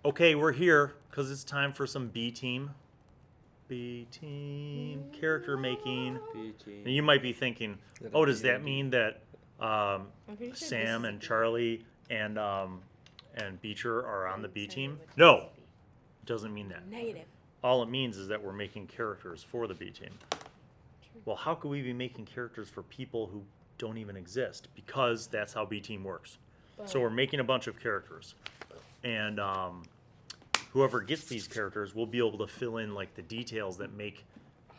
Okay, we're here because it's time for some B team. B team character making. And you might be thinking, oh, does that mean that Sam and Charlie and Beecher are on the B team? No, it doesn't mean that. Negative. All it means is that we're making characters for the B team. Well, how could we be making characters for people who don't even exist? Because that's how B team works. So we're making a bunch of characters, and whoever gets these characters will be able to fill in like the details that make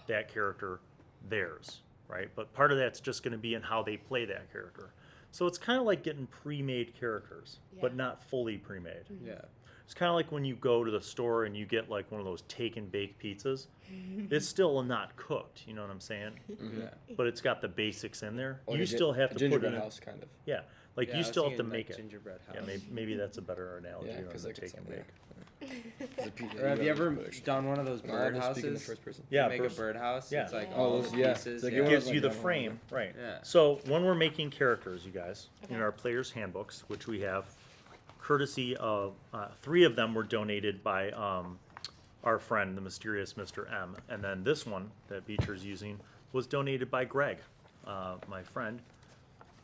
that character theirs, right? But part of that's just going to be in how they play that character. So it's kind of like getting pre-made characters, but not fully pre-made. Yeah. It's kind of like when you go to the store and you get like one of those take and bake pizzas. It's still not cooked, you know what I'm saying? Yeah. But it's got the basics in there. Or You still have to put it gingerbread in. house, kind of. Yeah, like Yeah, you I was still have to thinking, make like, it. gingerbread house. Yeah, maybe that's a better analogy Yeah, on because the like take it's and yeah. bake. Or have you ever done one of those bird Speaking in the houses? first person. Yeah, You make a first- bird house. yeah. It's like Yeah. all Oh, the yeah. pieces. It's like It Yeah. gives like you the that one, frame, right? Yeah. So when we're making characters, you guys, in Okay. our players' handbooks, which we have, courtesy of 3 of them were donated by our friend, the mysterious Mr. M, and then this one that Beecher's using was donated by Greg, my friend,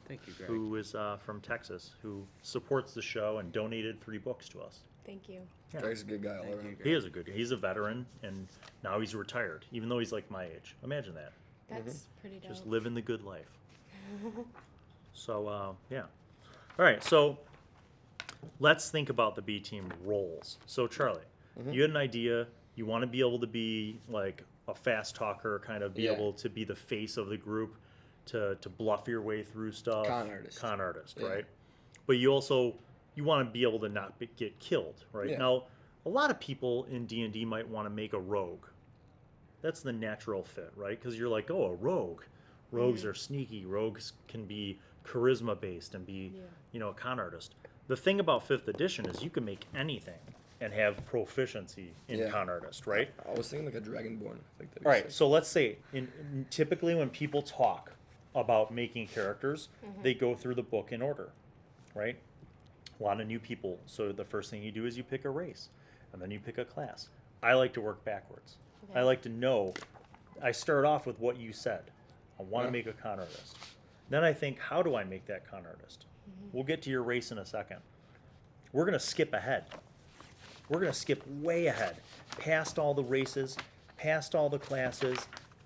Thank you, Greg. who is from Texas, who supports the show and donated 3 books to us. Thank you. Yeah. Greg's a good guy all Thank you, around. Greg. He is a good guy. He's a veteran, and now he's retired, even though he's like my age. Imagine that. That's pretty dope. Just living the good life. So, yeah. All right, so let's think about the B team roles. So, Charlie, you had an idea. You want to be able to be like a fast talker, kind of be Yeah. able to be the face of the group, to bluff your way through stuff. Con artist. Yeah. Right? But you also, you want to be able to not get killed, right? Yeah. Now, a lot of people in D&D might want to make a rogue. That's the natural fit, right? Because you're like, oh, a rogue. Rogues are sneaky. Rogues can be charisma based and be, a con artist. The thing about 5th edition is you can make anything and have proficiency in Yeah. con artist, right? I was thinking like a Dragonborn. Like that. All right, so let's say typically when people talk about making characters, they go through the book in order, right? A lot of new people. So the first thing you do is you pick a race, and then you pick a class. I like to work backwards. Okay. I like to know. I start off with what you said. I want to Yeah. make a con artist. Then I think, how do I make that con artist? We'll get to your race in a second. We're going to skip ahead. We're going to skip way ahead, past all the races, past all the classes.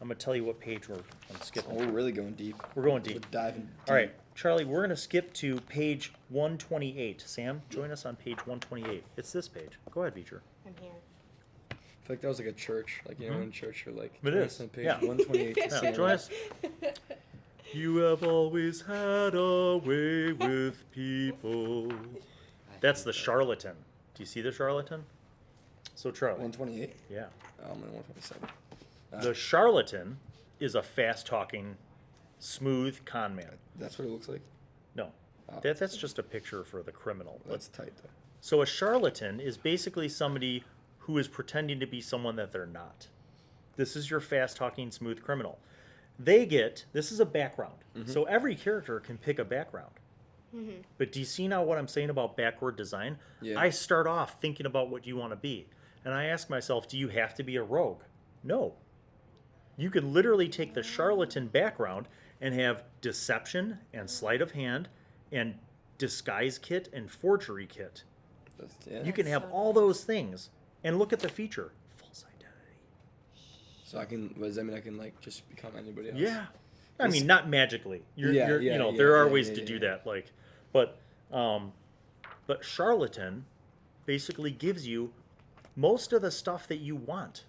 I'm going to tell you what page I'm skipping. Oh, we're really going deep. We're going We're deep. diving deep. All right, Charlie, we're going to skip to page 128. Sam, join us on page 128. It's this page. Go ahead, Beecher. I'm here. I feel like that was like a church. Like, you know, in church, you're like, It join is, us on page yeah. 128 to Yeah, see join us. You have always had a way with people. That's the charlatan. Do you see the charlatan? So, Charlie. 128? Yeah. Oh, I'm on 127. The charlatan is a fast-talking, smooth con man. That's what it looks like. No, Oh. that's just a picture for the criminal. That's tight, though. So a charlatan is basically somebody who is pretending to be someone that they're not. This is your fast-talking, smooth criminal. This is a background. So every character can pick a background. But do you see now what I'm saying about backward design? Yeah. I start off thinking about what you want to be. And I ask myself, do you have to be a rogue? No. You can literally take the charlatan background and have deception and sleight of hand and disguise kit and forgery kit. That's, yeah. You can have so all those things and look at the feature. False identity. So I can, what does that mean? I can, like, just become anybody else? Yeah. I mean, not magically. There Yeah, are ways yeah, to yeah, do yeah. that. Like, but charlatan basically gives you most of the stuff that you want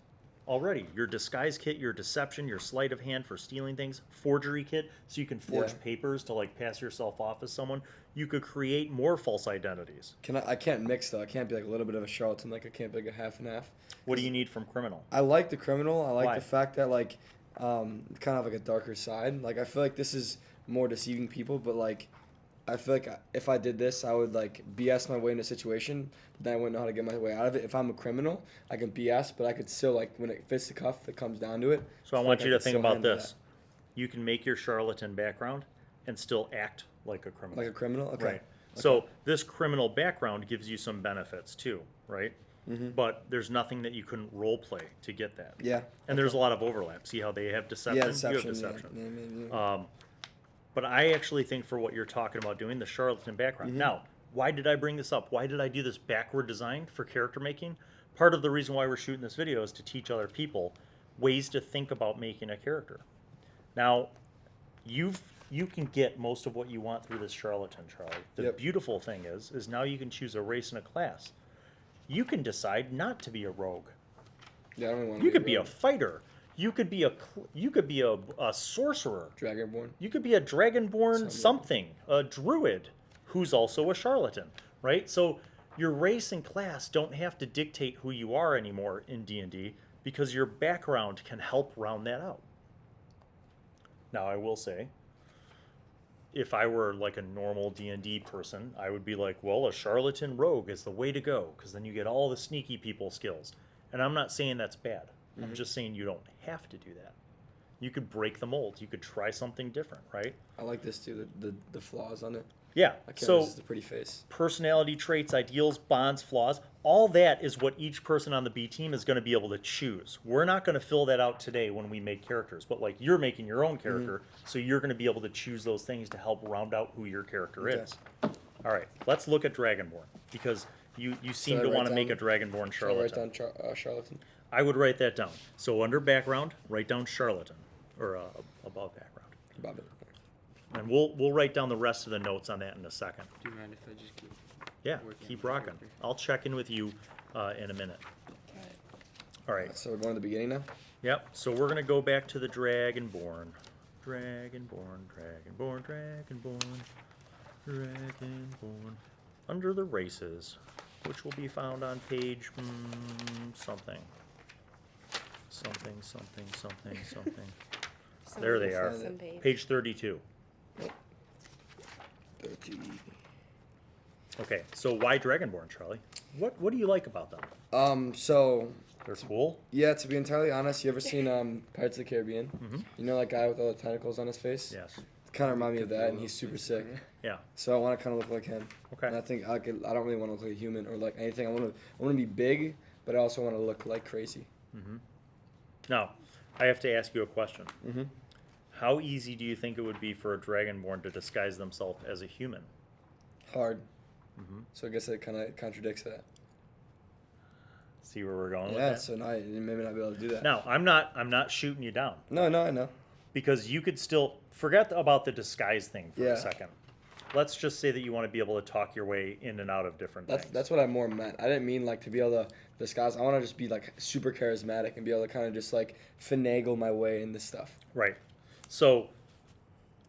already. Your disguise kit, your deception, your sleight of hand for stealing things, forgery kit, so you can forge Yeah. papers to like pass yourself off as someone. You could create more false identities. I can't mix, though. I can't be, like, a little bit of a charlatan. Like, I can't be, like, a half and half. What do you need from criminal? I like the criminal. I like Why? the fact that, like, kind of like a darker side. Like, I feel like this is more deceiving people, but, like, I feel like if I did this, I would, like, BS my way in a situation, but then I wouldn't know how to get my way out of it. If I'm a criminal, I can BS, but I could still, like, when it fits the cuff, it comes down to it. So I feel want like you to could think still about handle this. You can make your charlatan background and still act like a criminal. Like a criminal? Okay. Right. So this criminal background gives you some benefits too, right? But there's nothing that you couldn't role play to get that. Yeah. And there's a lot of overlap. See how they have deception? Yeah, deception. You have deception. Yeah. But I actually think for what you're talking about doing, the charlatan background. Now, why did I bring this up? Why did I do this backward design for character making? Part of the reason why we're shooting this video is to teach other people ways to think about making a character. Now, you can get most of what you want through this charlatan, Charlie. The beautiful thing is now you can choose a race and a class. You can decide not to be a rogue. Yeah, I don't want to You could be a fighter. You could be a sorcerer. Dragonborn. You could be a Dragonborn something, a druid who's also a charlatan, right? So your race and class don't have to dictate who you are anymore in D&D because your background can help round that out. Now, I will say, if I were like a normal D&D person, I would be like, well, a charlatan rogue is the way to go because then you get all the sneaky people skills. And I'm not saying that's bad. I'm just saying you don't have to do that. You could break the mold. You could try something different, right? I like this too, the flaws on it. Yeah. So this is a pretty face. Personality traits, ideals, bonds, flaws, all that is what each person on the B team is going to be able to choose. We're not going to fill that out today when we make characters, but like you're making your own character, so you're going to be able to choose those things to help round out who your character is. All right, let's look at Dragonborn because you seem to want to make a Dragonborn charlatan. Should I write down charlatan? I would write that down. So under background, write down charlatan, or above background. Above it. And we'll write down the rest of the notes on that in a second. Do you mind if I just keep? Yeah, working keep on my rocking. character? I'll check in with you in a minute. All right. So we're going to the beginning now? Yep. So we're gonna go back to the Dragonborn. Dragonborn, Dragonborn, Dragonborn, Dragonborn. Under the races, which will be found on page something. Something. There they are. Some page. Page 32. 30. Okay, so why Dragonborn, Charlie? What do you like about them? So They're cool. yeah, to be entirely honest, you ever seen Pirates of the Caribbean? Mhm. You know that guy with all the tentacles on his face? Yes. Kind of remind me of that, and he's super sick. Yeah. So I want to kind of look like him. Okay. And I think I don't really want to look like a human or like anything. I want to be big, but I also want to look like crazy. Now, I have to ask you a question. Mm-hmm. How easy do you think it would be for a Dragonborn to disguise themselves as a human? Hard. Mm-hmm. So I guess it kind of contradicts that. See where we're going with Yeah. that? So now you may not be able to do that. Now, I'm not shooting you down No, I know. because you could still forget about the disguise thing for Yeah. a second. Let's just say that you want to be able to talk your way in and out of different things. That's what I more meant. I didn't mean like to be able to disguise. I want to just be like super charismatic and be able to kind of just like finagle my way into stuff. Right. So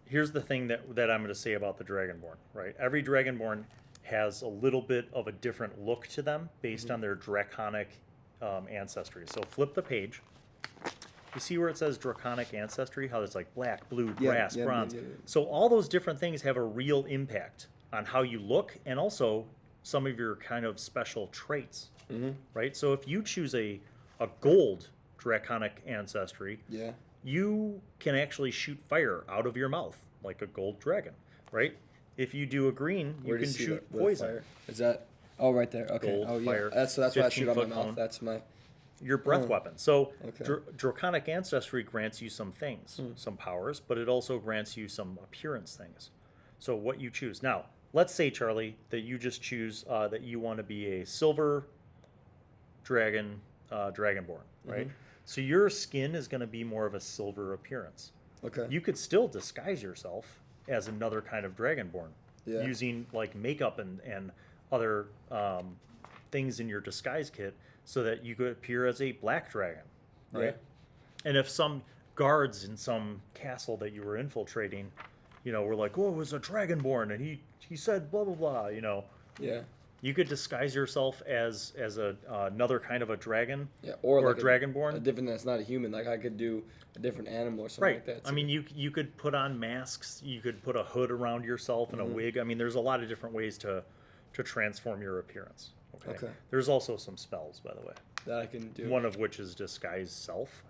here's the thing that I'm going to say about the Dragonborn, right? Every Dragonborn has a little bit of a different look to them based on their draconic ancestry. So flip the page. You see where it says draconic ancestry? How it's like black, blue, brass, bronze. Yeah. So all those different things have a real impact on how you look and also some of your kind of special traits, right? So if you choose a gold draconic ancestry, Yeah. you can actually shoot fire out of your mouth like a gold dragon, right? If you do a green, you Where do can see shoot the poison. fire? Is that? Oh, right there. Okay. Gold, oh, yeah. fire, That's why I shoot on my 15-foot mouth. cone. That's my. Your breath Oh, weapon. So okay. draconic ancestry grants you some things, some powers, but it also grants you some appearance things. So what you choose. Now, let's say, Charlie, that you just choose that you want to be a silver dragon, Dragonborn, right? So your skin is going to be more of a silver appearance. Okay. You could still disguise yourself as another kind of Dragonborn Yeah. using like makeup and other things in your disguise kit so that you could appear as a black dragon, right? Yeah. And if some guards in some castle that you were infiltrating, were like, oh, it was a Dragonborn and he said blah, blah, blah, Yeah. you could disguise yourself as another kind of a dragon Yeah. or like a Dragonborn. A different that's not a human. Like I could do a different animal or something Right. like that. I too. mean, you could put on masks. You could put a hood around yourself and a wig. I mean, there's a lot of different ways to transform your appearance. Okay. There's also some spells, by the way. that I can do. One of which is disguise self.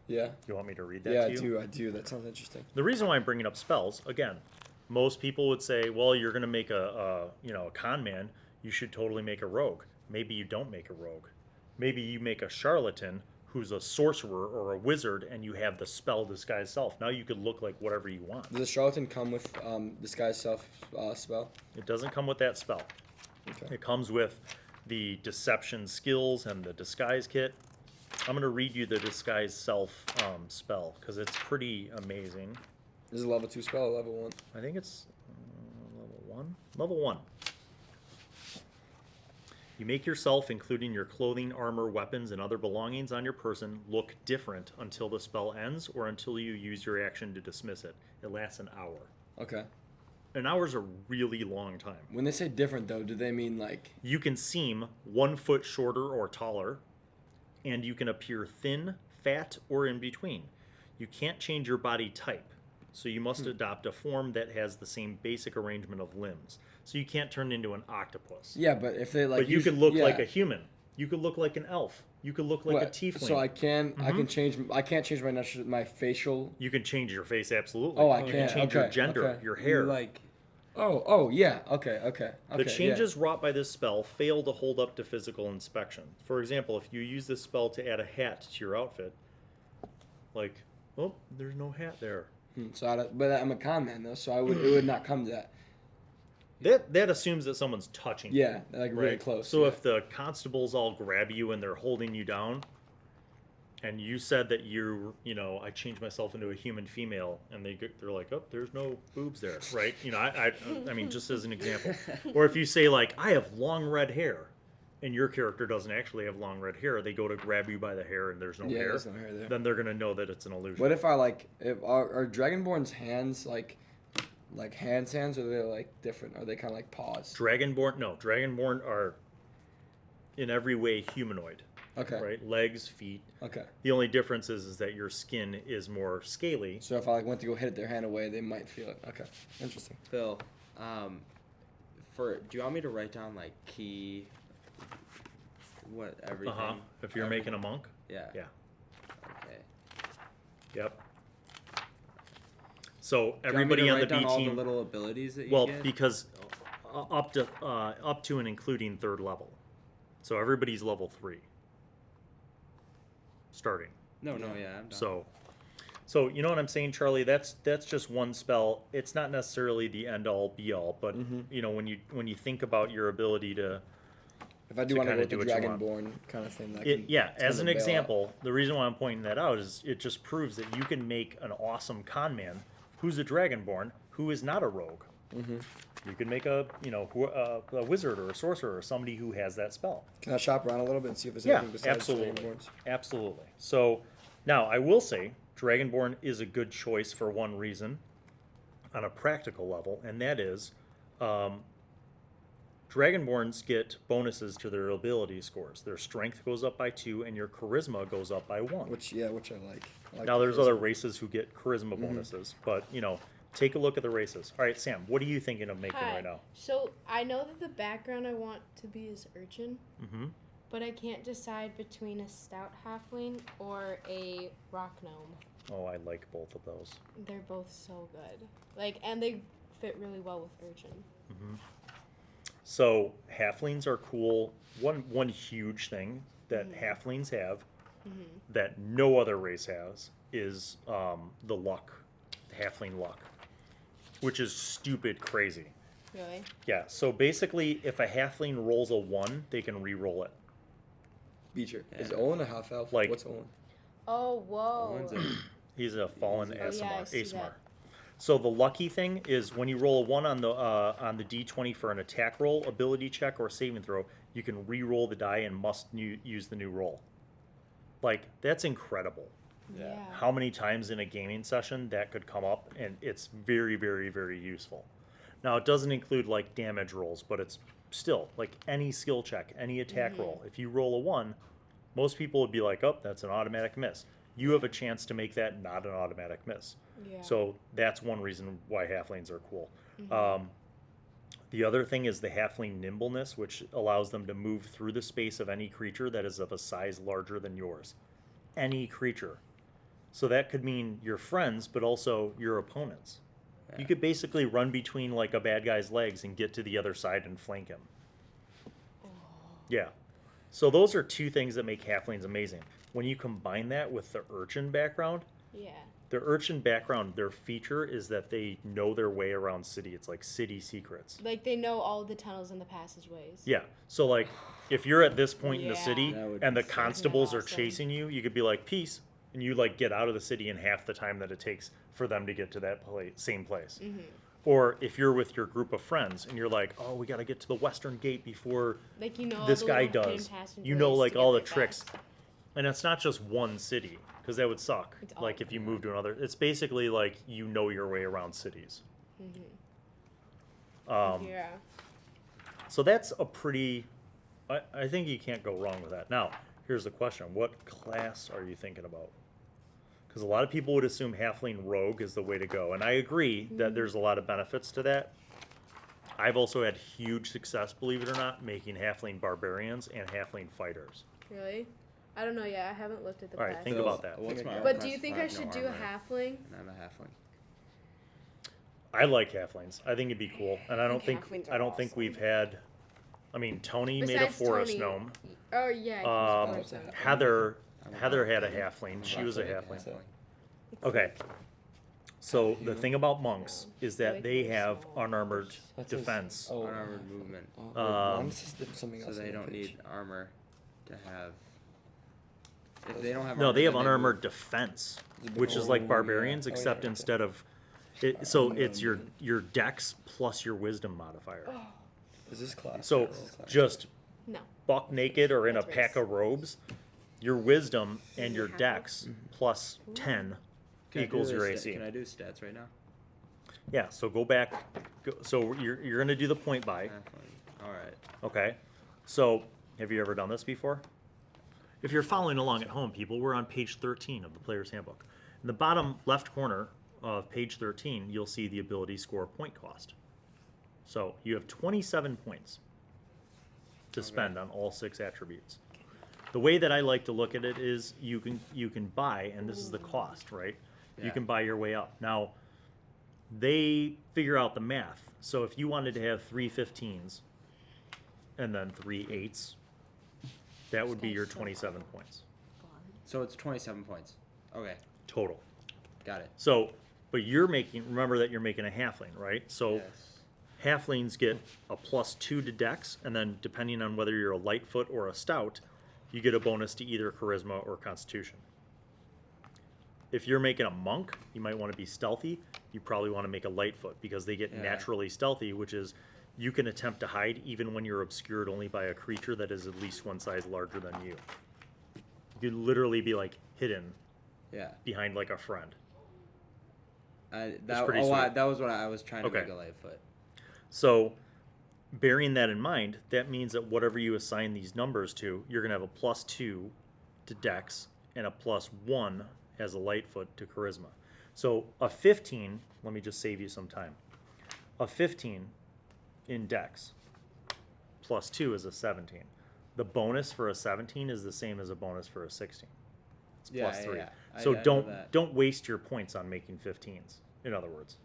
Yeah. You want me to read that Yeah, to you? I do. That sounds interesting. The reason why I'm bringing up spells, again, most people would say, well, you're going to make a con man. You should totally make a rogue. Maybe you don't make a rogue. Maybe you make a charlatan who's a sorcerer or a wizard, and you have the spell disguise self. Now you could look like whatever you want. Does the charlatan come with disguise self spell? It doesn't come with that spell. Okay. It comes with the deception skills and the disguise kit. I'm going to read you the disguise self spell because it's pretty amazing. Is it level 2 spell or level 1? I think it's level 1. Level 1. You make yourself, including your clothing, armor, weapons, and other belongings on your person, look different until the spell ends or until you use your action to dismiss it. It lasts an hour. Okay. An hour's a really long time. When they say different, though, do they mean like... You can seem 1 foot shorter or taller, and you can appear thin, fat, or in between. You can't change your body type, so you must adopt a form that has the same basic arrangement of limbs. So you can't turn into an octopus. Yeah, but if they like... But you could look like a human. You could look like an elf. You could look like a tiefling. So I can change... I can't change my facial... You can change your face, absolutely. Oh, I You can. can change your gender, your hair. Like, Oh, yeah. Okay. The changes wrought by this spell fail to hold up to physical inspection. For example, if you use this spell to add a hat to your outfit, like, oh, there's no hat there. But I'm a con man, though, so it would not come to that. That assumes that someone's touching you. Yeah, like really right? close. So yeah. if the constables all grab you and they're holding you down, and you said that I changed myself into a human female, and they're like, oh, there's no boobs there, right? I mean, just as an example. Or if you say like, I have long red hair, and your character doesn't actually have long red hair, they go to grab you by the hair and there's no hair. There's no hair there. Then they're gonna know that it's an illusion. What if are Dragonborn's hands like hands, or are they like different? Are they kind of like paws? Dragonborn are in every way humanoid. Okay. Right? Legs, feet. Okay. The only difference is that your skin is more scaly. So if I went to go hit their hand away, they might feel it. Okay. Interesting. Phil, do you want me to write down like key, everything? If you're making a monk. Yeah. Yeah. Okay. Yep. So Do you want me everybody to on the write down B all team. the little abilities that you Well, get? because up to and including 3rd level. So everybody's level 3. Starting. No, yeah, I'm done. So you know what I'm saying, Charlie? That's just one spell. It's not necessarily the end all be all, but when you think about your ability to. If I do want to go with the do what you want. Dragonborn kind of thing, as an example, the reason why I'm pointing that out is it just proves that you can make an awesome con man who's a Dragonborn who is not a rogue. Mm-hmm. You can make a wizard or a sorcerer or somebody who has that spell. Can I shop around a little bit and see if there's anything besides Dragonborns? Absolutely. So now I will say Dragonborn is a good choice for one reason on a practical level, and that is Dragonborns get bonuses to their ability scores. Their strength goes up by 2, and your charisma goes up by 1. Which I like. Now there's other races who get charisma bonuses, but take a look at the races. All right, Sam, what are you thinking of making right now? So I know that the background I want to be is urchin, but I can't decide between a stout halfling or a rock gnome. Oh, I like both of those. They're both so good. And they fit really well with urchin. So halflings are cool. One huge thing that halflings have that no other race has is the luck, halfling luck, which is stupid crazy. Really? Yeah. So basically, if a halfling rolls a 1, they can re-roll it. Beecher. Is Olin a half elf? Like- What's Olin? Oh, whoa. He's a fallen I see Asimar. that. So the lucky thing is when you roll a 1 on the D20 for an attack roll, ability check, or saving throw, you can re-roll the die and must use the new roll. That's incredible. Yeah. How many times in a gaming session that could come up, and it's very, very, very useful. Now, it doesn't include damage rolls, but it's still any skill check, any attack roll. If you roll a 1, most people would be like, oh, that's an automatic miss. You have a chance to make that not an automatic miss. Yeah. So that's one reason why halflings are cool. The other thing is the halfling nimbleness, which allows them to move through the space of any creature that is of a size larger than yours. Any creature. So that could mean your friends, but also your opponents. Yeah. You could basically run between like a bad guy's legs and get to the other side and flank him. Yeah. So those are two things that make halflings amazing. When you combine that with the urchin background, Yeah. the urchin background, their feature is that they know their way around city. It's like city secrets. Like they know all the tunnels and the passageways. Yeah. So like if you're at this point in the Yeah. city That would and be the sick. constables are Awesome. chasing you, you could be like, peace. And you like get out of the city in half the time that it takes for them to get to that same place. Mm-hmm. Or if you're with your group of friends and you're like, oh, we got to get to the western gate before Like you know all this the guy little hidden does. passageways You know, to like get all the there tricks. fast. And it's not just one city, because that would suck. It's all Like if you of them. move to another, it's basically like you know your way around cities. Yeah. So that's a pretty. I think you can't go wrong with that. Now, here's the question: what class are you thinking about? Because a lot of people would assume halfling rogue is the way to go, and I agree that there's a lot of benefits to that. I've also had huge success, believe it or not, making halfling barbarians and halfling fighters. Really? I don't know yet. I haven't looked at the All right, class. think about that. What's my But armor do you class think if I have no should do a armor halfling? And I'm a halfling. I like halflings. I think it'd be cool, and I don't think Halflings I are don't think awesome. we've had. I mean, Tony made a Besides forest Tony. gnome. Oh yeah. he was Um, a person. Heather I'm a Heather halfling. had a halfling. She was a I'm halfling. Okay. So the thing about monks is that they have unarmored That says- defense. Oh, Unarmored movement, mine says something so else they on don't the page. need armor to have. If they don't have No, armor, they have then unarmored move. defense, Is it which is before- like Oh, yeah. barbarians, Oh, yeah, except right there. instead of so it's your dex plus your wisdom modifier. Is this class? So Yeah, this is class. just No. buck naked or in a That's pack race. of robes, your wisdom and you your have dex plus 10 Can I do equals the your sta- AC. Can I do stats right now? Yeah, so go back. So you're going to do the point by. Halfling. All right. Okay. So have you ever done this before? If you're following along at home, people, we're on page 13 of the player's handbook. In the bottom left corner of page 13, you'll see the ability score point cost. So you have 27 points to spend on all 6 attributes. The way that I like to look at it is you can buy, and this is the cost, right? You Yeah. can buy your way up. Now, they figure out the math. So if you wanted to have 3 15s and then 3 8s, that would be your 27 points So it's 27 points. Okay, total. got it. So, but remember that you're making a halfling, right? So Yes. halflings get a +2 to dex, and then depending on whether you're a lightfoot or a stout, you get a bonus to either charisma or constitution. If you're making a monk, you might want to be stealthy. You probably want to make a lightfoot because they get Yeah. naturally stealthy, which is you can attempt to hide even when you're obscured only by a creature that is at least one size larger than you. You could literally be like hidden Yeah. behind like a friend. That, pretty oh, sweet. that was what I was trying to Okay. make a lightfoot. So, bearing that in mind, that means that whatever you assign these numbers to, you're going to have a +2 to dex and a +1 as a lightfoot to charisma. So, a 15, let me just save you some time. A 15 in dex +2 is a 17. The bonus for a 17 is the same as a bonus for a 16. It's Yeah, +3. yeah. So I know don't that. don't waste your points on making 15s. In other words.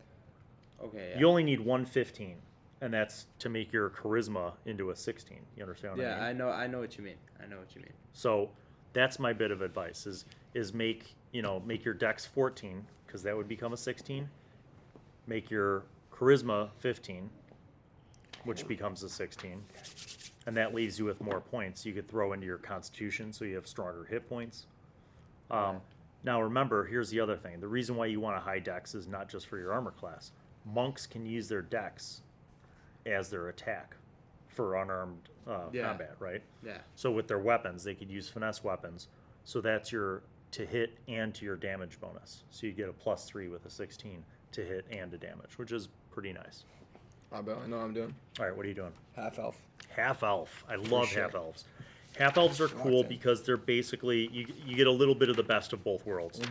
Okay. Yeah. You only need one 15, and that's to make your charisma into a 16. You understand what I mean? I know what you mean. I know what you mean. So that's my bit of advice: is make your dex 14 because that would become a 16. Make your charisma 15, which becomes a 16, and that leaves you with more points. You could throw into your constitution, so you have stronger hit points. Now remember, here's the other thing. The reason why you want a high dex is not just for your armor class. Monks can use their dex as their attack for unarmed Yeah. combat, right? Yeah. So with their weapons, they could use finesse weapons. So that's your to hit and to your damage bonus. So you get a +3 with a 16 to hit and to damage, which is pretty nice. I know what I'm doing. All right, what are you doing? Half elf. Half elf. I love sure. half elves. Half elves are cool Okay. because they're basically you get a little bit of the best of both worlds.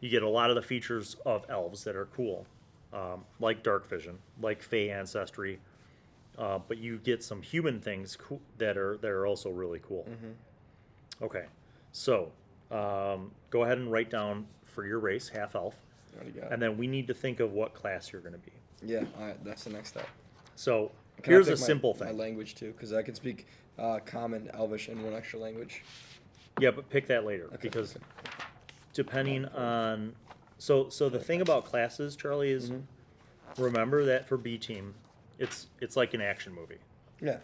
You get a lot of the features of elves that are cool, like dark vision, like fey ancestry, but you get some human things that are also really cool. Okay, so go ahead and write down for your race half elf. Already got it. And then we need to think of what class you're going to be. Yeah, all right, that's the next step. So Can I here's pick a simple my thing. language too, because I can speak Common, Elvish, and one extra language. Yeah, but pick that later Okay, because okay. depending on so the thing about classes, Charlie, is remember that for B team, it's like an action movie. Yeah.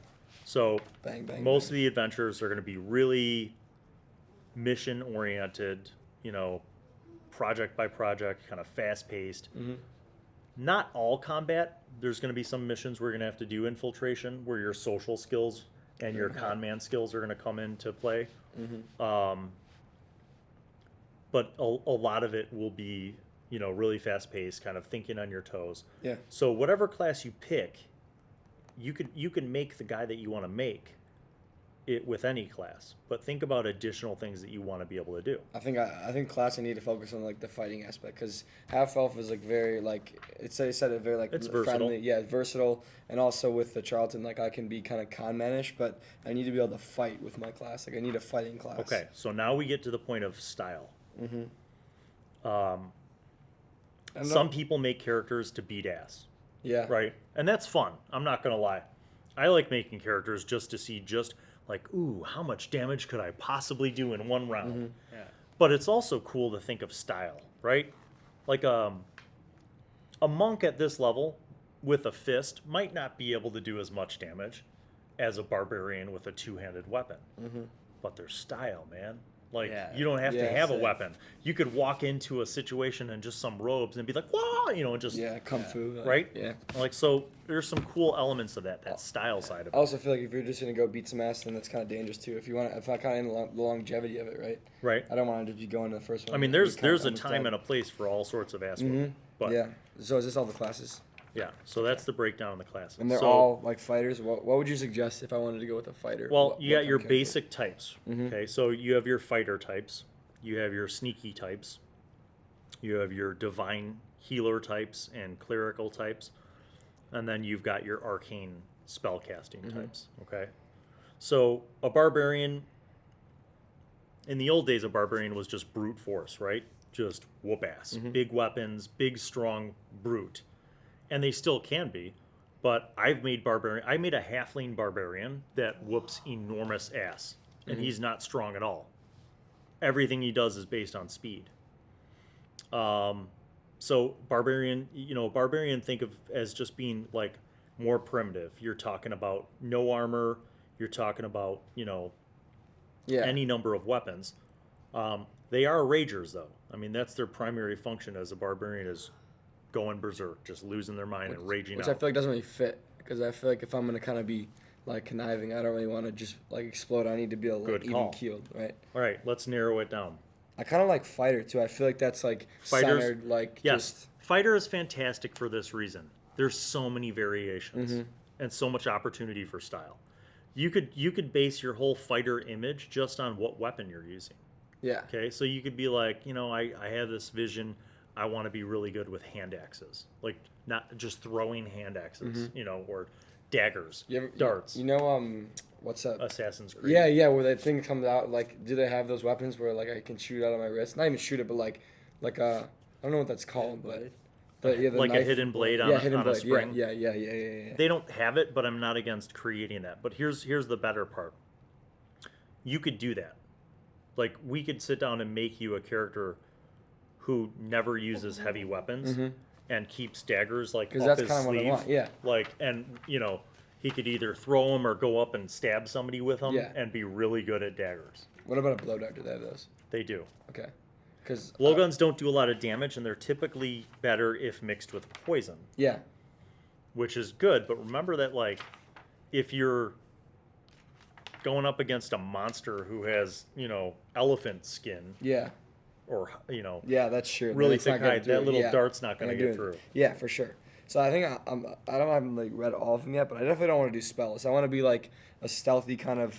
So Bang, bang. most of bang. the adventures are going to be really mission oriented, project by project, kind of fast paced. Mm-hmm. Not all combat. There's going to be some missions we're going to have to do infiltration, where your social skills and your con man skills are going to come into play. Mm-hmm. But a lot of it will be, really fast paced, kind of thinking on your toes. Yeah. So whatever class you pick, you can make the guy that you want to make it with any class. But think about additional things that you want to be able to do. I think class I need to focus on like the fighting aspect because half elf is like very like it said it very like It's friendly. versatile. Yeah, it's versatile, and also with the Charlton like I can be kind of con manish, but I need to be able to fight with my class. Like I need a fighting class. Okay, so now we get to the point of style. Mm-hmm. Some people make characters to beat ass, Yeah. right? And that's fun. I'm not gonna lie. I like making characters just to see ooh, how much damage could I possibly do in one round? Mm-hmm. Yeah. But it's also cool to think of style, right? Like a monk at this level with a fist might not be able to do as much damage as a barbarian with a two-handed weapon. Mm-hmm. But their style, man. Like, Yeah. you don't have to Yeah, have a sick. weapon. You could walk into a situation in just some robes and be like, whoa, and just, Yeah, kung fu. right? Yeah. Like, so there's some cool elements of that style side of I it. also feel like if you're just gonna go beat some ass, then that's kind of dangerous too. If I kind of in the longevity of it, right? Right? I don't want to just be going to the first one. I mean, and there's be kinda a almost time dead. and a place for all sorts of ass Mhm. whooping. But Yeah. So is this all the classes? yeah, so that's the breakdown of the classes. And they're so, all like fighters. What would you suggest if I wanted to go with a fighter? well, What you got kind your of character? basic types. Mhm. Okay, so you have your fighter types, you have your sneaky types, you have your divine healer types and clerical types, and then you've got your arcane spellcasting types. Okay, so a barbarian. In the old days, a barbarian was just brute force, right? Just whoop ass, big weapons, big strong brute, and they still can be. But I made a halfling barbarian that whoops enormous ass, and he's not strong at all. Everything he does is based on speed. So barbarian, think of as just being like more primitive. You're talking about no armor. You're talking about Yeah. any number of weapons. They are ragers, though. I mean, that's their primary function as a barbarian is going berserk, just losing their mind and raging Which out. I feel like doesn't really fit because I feel like if I'm gonna kind of be like conniving, I don't really want to just like explode. I need to be a Good even call. keeled, right? All right, let's narrow it down. I kind of like fighter too. I feel like that's like Fighters- centered, like Yes, just fighter is fantastic for this reason. There's so many variations Mhm. and so much opportunity for style. You could base your whole fighter image just on what weapon you're using. yeah. Okay, so you could be like, I have this vision. I want to be really good with hand axes, like not just throwing hand axes, or daggers, You ever, darts, You know what's up? Assassin's Creed. Yeah, where that thing comes out. Like, do they have those weapons where like I can shoot out of my wrist? Not even shoot it, but like I don't know what that's called, but the Like a knife- hidden blade on, yeah, a, hidden on a blade. spring. Yeah. They don't have it, but I'm not against creating that. But here's the better part. You could do that. Like, we could sit down and make you a character who never uses heavy weapons and keeps daggers like Because up that's his kind of what I sleeve. want. Yeah. Like, and he could either throw them or go up and stab somebody with them Yeah. and be really good at daggers. What about a blow dart? Do they have those? They do. Okay. Because Blowguns don't do a lot of damage, and they're typically better if mixed with poison, yeah, which is good. But remember that, like, if you're going up against a monster who has, elephant skin yeah, or, yeah. That's true. really That's not thick gonna hide, do that it. little Yeah. dart's not going to Not get doing through. it. Yeah, for sure. So I think I don't haven't like read all of them yet, but I definitely don't want to do spells. I want to be like a stealthy kind of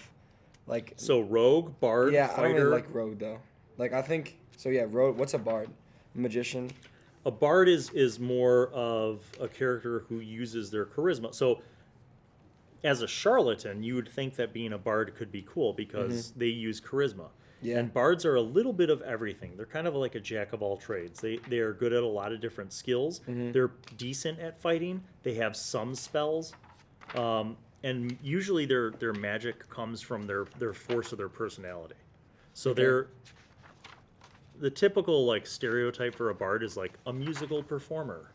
like So rogue, bard, yeah. I don't fighter. really like rogue though. Like I think so. Yeah, rogue. What's a bard? Magician. A bard is more of a character who uses their charisma. So as a charlatan, you would think that being a bard could be cool because they use charisma. Yeah. And bards are a little bit of everything. They're kind of like a jack of all trades. They are good at a lot of different skills. They're decent at fighting. They have some spells. And usually their magic comes from their force of their personality. So they're the typical like stereotype for a bard is like a musical performer.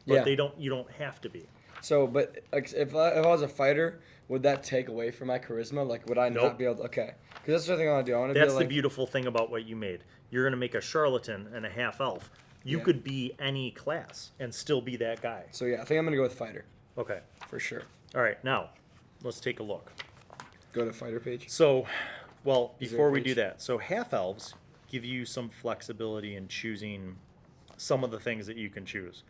But you don't have to be. So, but like, if I was a fighter, would that take away from my charisma? Like, would I Nope. not be able to? Okay. Because that's the thing I want to do. I want to That's be the like, beautiful thing about what you made. You're going to make a charlatan and a half elf. You Yeah. could be any class and still be that guy. So, yeah, I think I'm going to go with fighter Okay. for sure. All right. Now, let's take a look. Go to fighter page. So, well, Is there before a we do page? that, so half elves give you some flexibility in choosing some of the things that you can choose.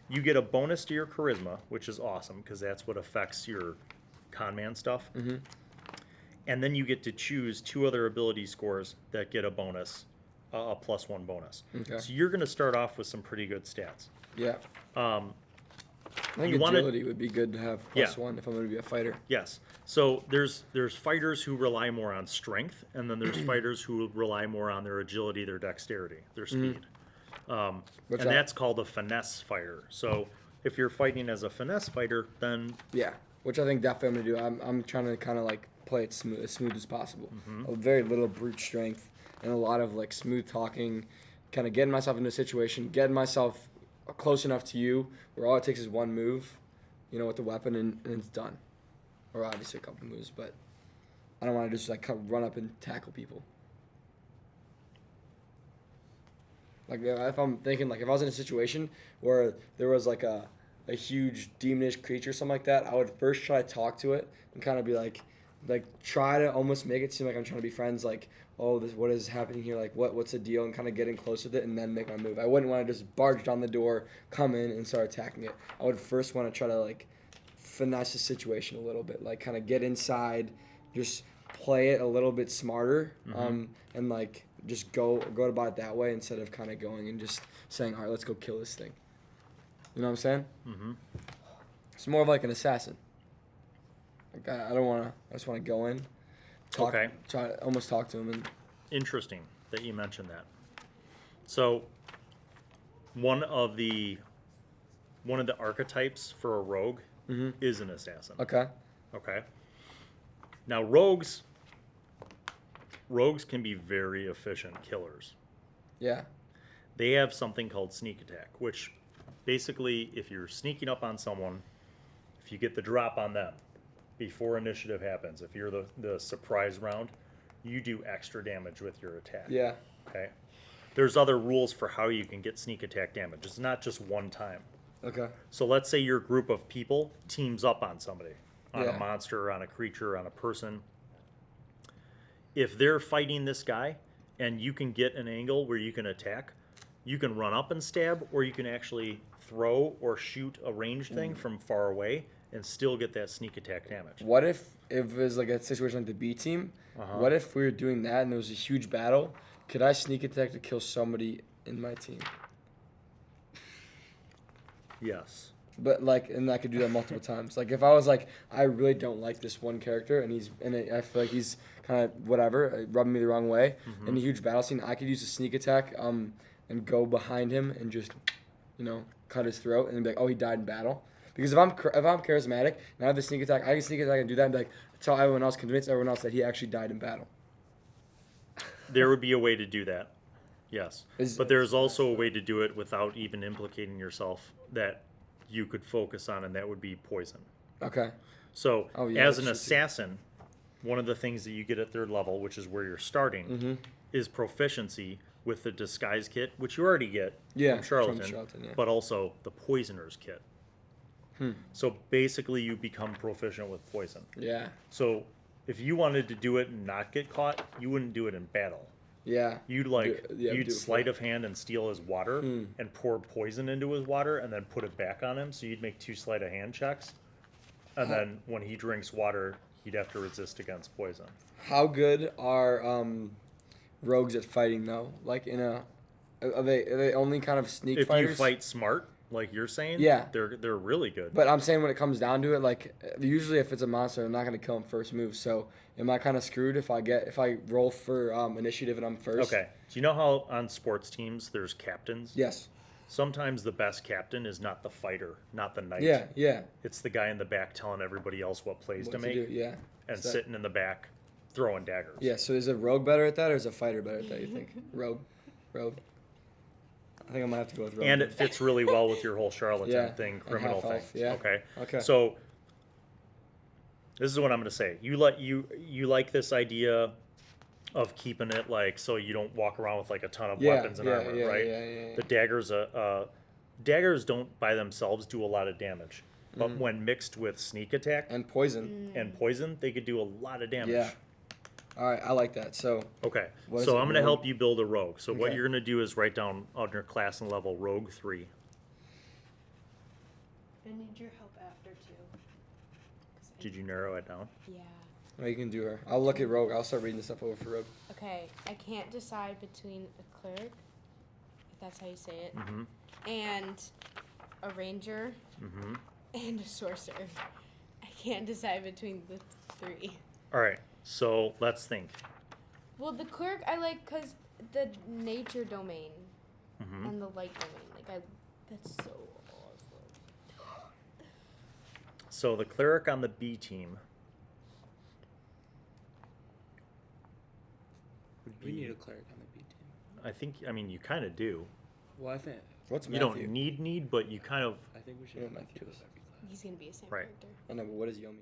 You get a bonus to your charisma, which is awesome because that's what affects your con man stuff. Mm-hmm. And then you get to choose 2 other ability scores that get a bonus, a +1 bonus. Okay. So you're going to start off with some pretty good stats. Yeah. I think You wanna- agility would be good to have +1 if I'm going to be a fighter. Yes. So there's fighters who rely more on strength, and then there's fighters who rely more on their agility, their dexterity, their speed. And What's that's called a finesse fighter. So if you're fighting as a finesse fighter, then Yeah. Which I think definitely I'm going to do. I'm trying to kind of like play it as smooth as possible. Mm-hmm. A very little brute strength and a lot of like smooth talking, kind of getting myself into a situation, getting myself close enough to you where all it takes is one move, with the weapon and it's done. Or obviously a couple moves, but I don't want to just like kind of run up and tackle people. Like if I'm thinking like if I was in a situation where there was like a huge demonish creature or something like that, I would first try to talk to it and kind of be like try to almost make it seem like I'm trying to be friends, like, oh, what is happening here, like what's the deal, and kind of getting close with it and then make my move. I wouldn't want to just barge down the door, come in and start attacking it. I would first want to try to like finesse the situation a little bit, like kind of get inside, just play it a little bit smarter, and like just go about it that way instead of kind of going and just saying, all right, let's go kill this thing. You know what I'm saying? Mm-hmm. It's more of like an assassin. Like I don't want to. I just want to go in, talk, Okay. try to almost talk to him, and Interesting that you mentioned that. So one of the archetypes for a rogue is an assassin. okay. Okay. Now rogues can be very efficient killers. Yeah. They have something called sneak attack, which basically if you're sneaking up on someone, if you get the drop on them before initiative happens, if you're the surprise round, you do extra damage with your attack. Yeah. Okay. There's other rules for how you can get sneak attack damage. It's not just one time. Okay. So let's say your group of people teams up on somebody, on Yeah. a monster, on a creature, on a person. If they're fighting this guy and you can get an angle where you can attack, you can run up and stab, or you can actually throw or shoot a ranged thing from far away and still get that sneak attack damage. What if it was like a situation like the B team? What if we were doing that and there was a huge battle? Could I sneak attack to kill somebody in my team? Yes. But and I could do that multiple times. Like if I was like, I really don't like this one character, and I feel like he's kind of whatever, rubbing me the wrong way. In a huge battle scene, I could use a sneak attack, and go behind him and just, cut his throat and be like, oh, he died in battle. Because if I'm charismatic and I have the sneak attack, I can sneak attack and do that and be like, tell everyone else, convince everyone else that he actually died in battle. There would be a way to do that. Yes. Is- But there's also a way to do it without even implicating yourself that you could focus on, and that would be poison. Okay. So, Oh, yeah, as that's an true, too. assassin, one of the things that you get at 3rd level, which is where you're starting, is proficiency with the disguise kit, which you already get Yeah, from Charlatan, from Charlatan, yeah. but also the poisoner's kit. So basically, you become proficient with poison. Yeah. So if you wanted to do it and not get caught, you wouldn't do it in battle. Yeah. You'd do you'd it sleight of hand and steal his water and pour poison into his water and then put it back on him. So you'd make 2 sleight of hand checks, and then when he drinks water, he'd have to resist against poison. How good are rogues at fighting though? Like are they only kind of sneak If fighters? you fight smart, like you're saying, Yeah. they're really good. But I'm saying when it comes down to it, like usually if it's a monster, I'm not gonna kill him first move. So am I kind of screwed if I roll for initiative and I'm first? Okay. Do you know how on sports teams there's captains? Yes. Sometimes the best captain is not the fighter, not the knight. Yeah. Yeah. It's the guy in the back telling everybody else what plays What to to make, do, yeah. and So that- sitting in the back throwing daggers. Yeah. So is a rogue better at that, or is a fighter better at that? You think? Rogue. I think I might have to go with rogue. And it fits really well with your whole charlatan Yeah, thing, and criminal half thing. elf, yeah. Okay. Okay. So this is what I'm going to say. You like this idea of keeping it like so you don't walk around with like a ton of weapons and armor, right? Yeah. The daggers don't by themselves do a lot of damage, but when mixed with sneak attack And poison. and poison, they could do a lot of damage. Yeah. All right, I like that. So Okay, What is so it, I'm going to rogue? help you build a rogue. So what Okay. you're going to do is write down under class and level rogue 3. I need your help after too. 'Cause Did you narrow it down? Yeah. oh, you can do her. I'll look at rogue. I'll start reading this stuff over for rogue. Okay, I can't decide between a cleric, if that's how you say it, Mm-hmm. and a ranger Mm-hmm. and a sorcerer. I can't decide between the three. All right, so let's think. Well, the cleric I like because the nature domain Mm-hmm. and the light domain. That's so awesome. So the cleric on the B team would We be. need a cleric on the B team. I mean, you kind of do. Well, I think What's You Matthew? don't need, but you kind of. we should Yeah, Matthew do is. every class. He's gonna be a same Right. character. I know, but what is Yomi?